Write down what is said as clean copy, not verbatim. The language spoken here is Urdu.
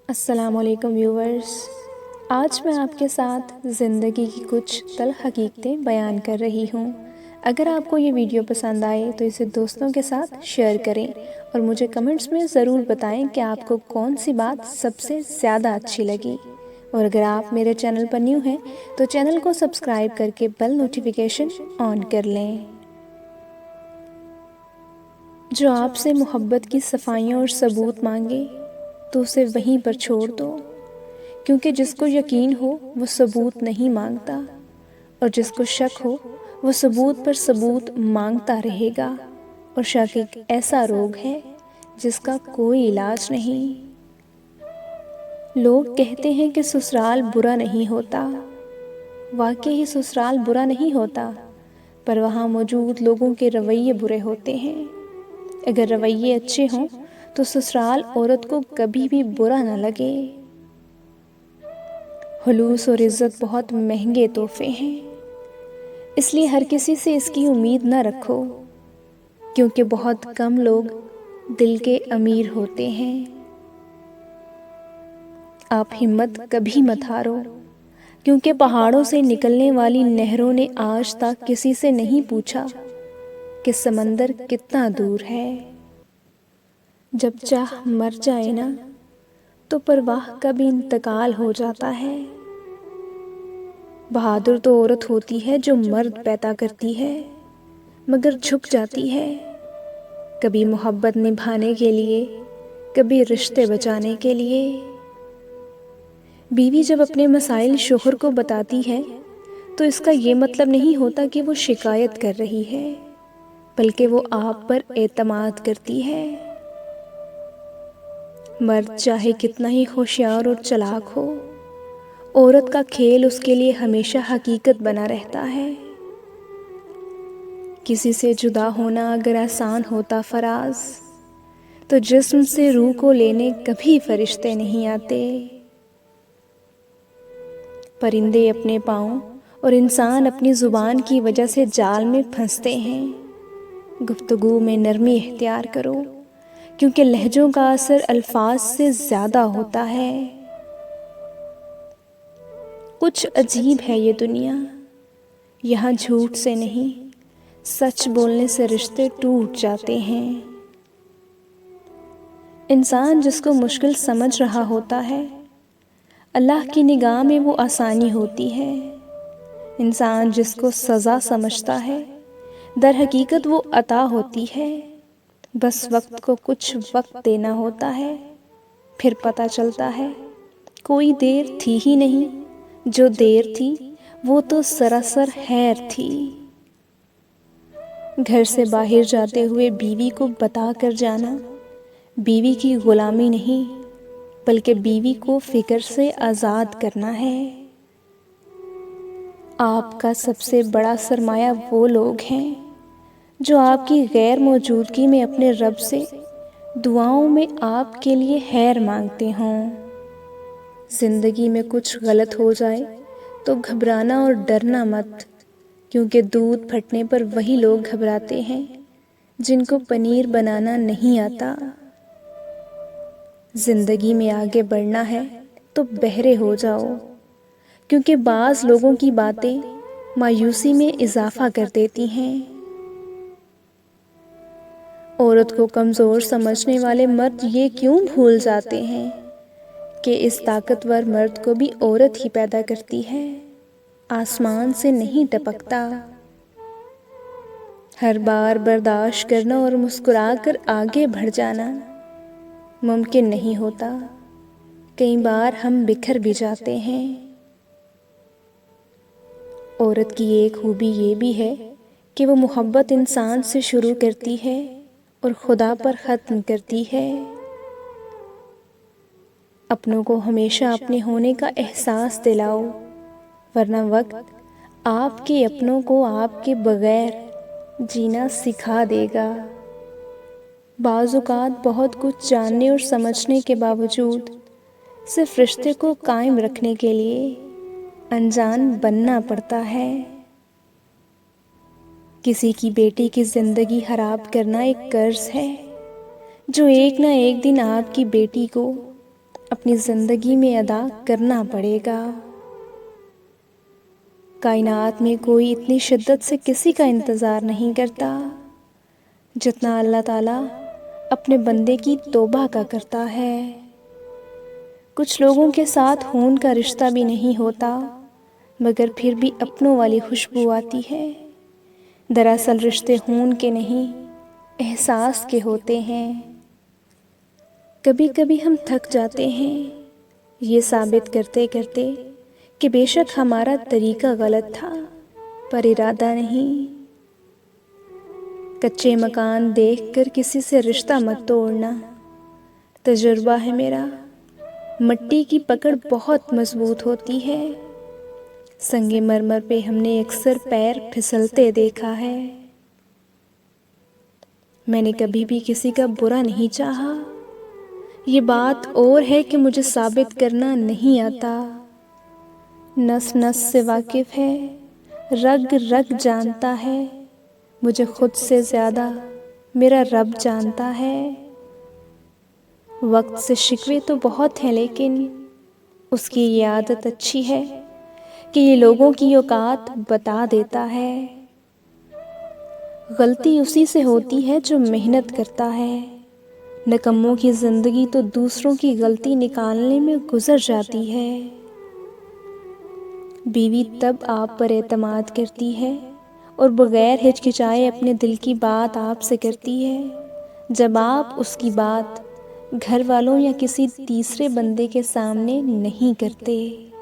السلام علیکم ویورز، آج میں آپ کے ساتھ زندگی کی کچھ تلخ حقیقتیں بیان کر رہی ہوں۔ اگر آپ کو یہ ویڈیو پسند آئے تو اسے دوستوں کے ساتھ شیئر کریں اور مجھے کمنٹس میں ضرور بتائیں کہ آپ کو کون سی بات سب سے زیادہ اچھی لگی۔ اور اگر آپ میرے چینل پر نیو ہیں تو چینل کو سبسکرائب کر کے بیل نوٹیفیکیشن آن کر لیں۔ جو آپ سے محبت کی صفائیاں اور ثبوت مانگے تو اسے وہیں پر چھوڑ دو، کیونکہ جس کو یقین ہو وہ ثبوت نہیں مانگتا، اور جس کو شک ہو وہ ثبوت پر ثبوت مانگتا رہے گا، اور شک ایک ایسا روگ ہے جس کا کوئی علاج نہیں۔ لوگ کہتے ہیں کہ سسرال برا نہیں ہوتا، واقعی سسرال برا نہیں ہوتا، پر وہاں موجود لوگوں کے رویے برے ہوتے ہیں۔ اگر رویے اچھے ہوں تو سسرال عورت کو کبھی بھی برا نہ لگے۔ خلوص اور عزت بہت مہنگے تحفے ہیں، اس لیے ہر کسی سے اس کی امید نہ رکھو، کیونکہ بہت کم لوگ دل کے امیر ہوتے ہیں۔ آپ ہمت کبھی مت ہارو، کیونکہ پہاڑوں سے نکلنے والی نہروں نے آج تک کسی سے نہیں پوچھا کہ سمندر کتنا دور ہے۔ جب چاہ مر جائے نا تو پرواہ کا بھی انتقال ہو جاتا ہے۔ بہادر تو عورت ہوتی ہے جو مرد پیدا کرتی ہے مگر جھک جاتی ہے، کبھی محبت نبھانے کے لیے، کبھی رشتے بچانے کے لیے۔ بیوی جب اپنے مسائل شوہر کو بتاتی ہے تو اس کا یہ مطلب نہیں ہوتا کہ وہ شکایت کر رہی ہے، بلکہ وہ آپ پر اعتماد کرتی ہے۔ مرد چاہے کتنا ہی ہوشیار اور چلاک ہو، عورت کا کھیل اس کے لیے ہمیشہ حقیقت بنا رہتا ہے۔ کسی سے جدا ہونا اگر آسان ہوتا فراز، تو جسم سے روح کو لینے کبھی فرشتے نہیں آتے۔ پرندے اپنے پاؤں اور انسان اپنی زبان کی وجہ سے جال میں پھنستے ہیں۔ گفتگو میں نرمی اختیار کرو، کیونکہ لہجوں کا اثر الفاظ سے زیادہ ہوتا ہے۔ کچھ عجیب ہے یہ دنیا، یہاں جھوٹ سے نہیں، سچ بولنے سے رشتے ٹوٹ جاتے ہیں۔ انسان جس کو مشکل سمجھ رہا ہوتا ہے، اللہ کی نگاہ میں وہ آسانی ہوتی ہے۔ انسان جس کو سزا سمجھتا ہے، در حقیقت وہ عطا ہوتی ہے۔ بس وقت کو کچھ وقت دینا ہوتا ہے، پھر پتہ چلتا ہے کوئی دیر تھی ہی نہیں، جو دیر تھی وہ تو سراسر خیر تھی۔ گھر سے باہر جاتے ہوئے بیوی کو بتا کر جانا بیوی کی غلامی نہیں، بلکہ بیوی کو فکر سے آزاد کرنا ہے۔ آپ کا سب سے بڑا سرمایہ وہ لوگ ہیں جو آپ کی غیر موجودگی میں اپنے رب سے دعاؤں میں آپ کے لیے خیر مانگتے ہوں۔ زندگی میں کچھ غلط ہو جائے تو گھبرانا اور ڈرنا مت، کیونکہ دودھ پھٹنے پر وہی لوگ گھبراتے ہیں جن کو پنیر بنانا نہیں آتا۔ زندگی میں آگے بڑھنا ہے تو بہرے ہو جاؤ، کیونکہ بعض لوگوں کی باتیں مایوسی میں اضافہ کر دیتی ہیں۔ عورت کو کمزور سمجھنے والے مرد یہ کیوں بھول جاتے ہیں کہ اس طاقتور مرد کو بھی عورت ہی پیدا کرتی ہے، آسمان سے نہیں ٹپکتا۔ ہر بار برداشت کرنا اور مسکرا کر آگے بڑھ جانا ممکن نہیں ہوتا، کئی بار ہم بکھر بھی جاتے ہیں۔ عورت کی ایک خوبی یہ بھی ہے کہ وہ محبت انسان سے شروع کرتی ہے اور خدا پر ختم کرتی ہے۔ اپنوں کو ہمیشہ اپنے ہونے کا احساس دلاؤ، ورنہ وقت آپ کے اپنوں کو آپ کے بغیر جینا سکھا دے گا۔ بعض اوقات بہت کچھ جاننے اور سمجھنے کے باوجود صرف رشتے کو قائم رکھنے کے لیے انجان بننا پڑتا ہے۔ کسی کی بیٹی کی زندگی خراب کرنا ایک قرض ہے جو ایک نہ ایک دن آپ کی بیٹی کو اپنی زندگی میں ادا کرنا پڑے گا۔ کائنات میں کوئی اتنی شدت سے کسی کا انتظار نہیں کرتا جتنا اللہ تعالیٰ اپنے بندے کی توبہ کا کرتا ہے۔ کچھ لوگوں کے ساتھ خون کا رشتہ بھی نہیں ہوتا مگر پھر بھی اپنوں والی خوشبو آتی ہے۔ دراصل رشتے خون کے نہیں، احساس کے ہوتے ہیں۔ کبھی کبھی ہم تھک جاتے ہیں یہ ثابت کرتے کرتے کہ بے شک ہمارا طریقہ غلط تھا پر ارادہ نہیں۔ کچے مکان دیکھ کر کسی سے رشتہ مت توڑنا، تجربہ ہے میرا، مٹی کی پکڑ بہت مضبوط ہوتی ہے۔ سنگ مرمر پہ ہم نے اکثر پیر پھسلتے دیکھا ہے۔ میں نے کبھی بھی کسی کا برا نہیں چاہا، یہ بات اور ہے کہ مجھے ثابت کرنا نہیں آتا۔ نس نس سے واقف ہے، رگ رگ جانتا ہے، مجھے خود سے زیادہ میرا رب جانتا ہے۔ وقت سے شکوے تو بہت ہیں لیکن اس کی یہ عادت اچھی ہے کہ یہ لوگوں کی اوقات بتا دیتا ہے۔ غلطی اسی سے ہوتی ہے جو محنت کرتا ہے، نکموں کی زندگی تو دوسروں کی غلطی نکالنے میں گزر جاتی ہے۔ بیوی تب آپ پر اعتماد کرتی ہے اور بغیر ہچکچائے اپنے دل کی بات آپ سے کرتی ہے جب آپ اس کی بات گھر والوں یا کسی تیسرے بندے کے سامنے نہیں کرتے۔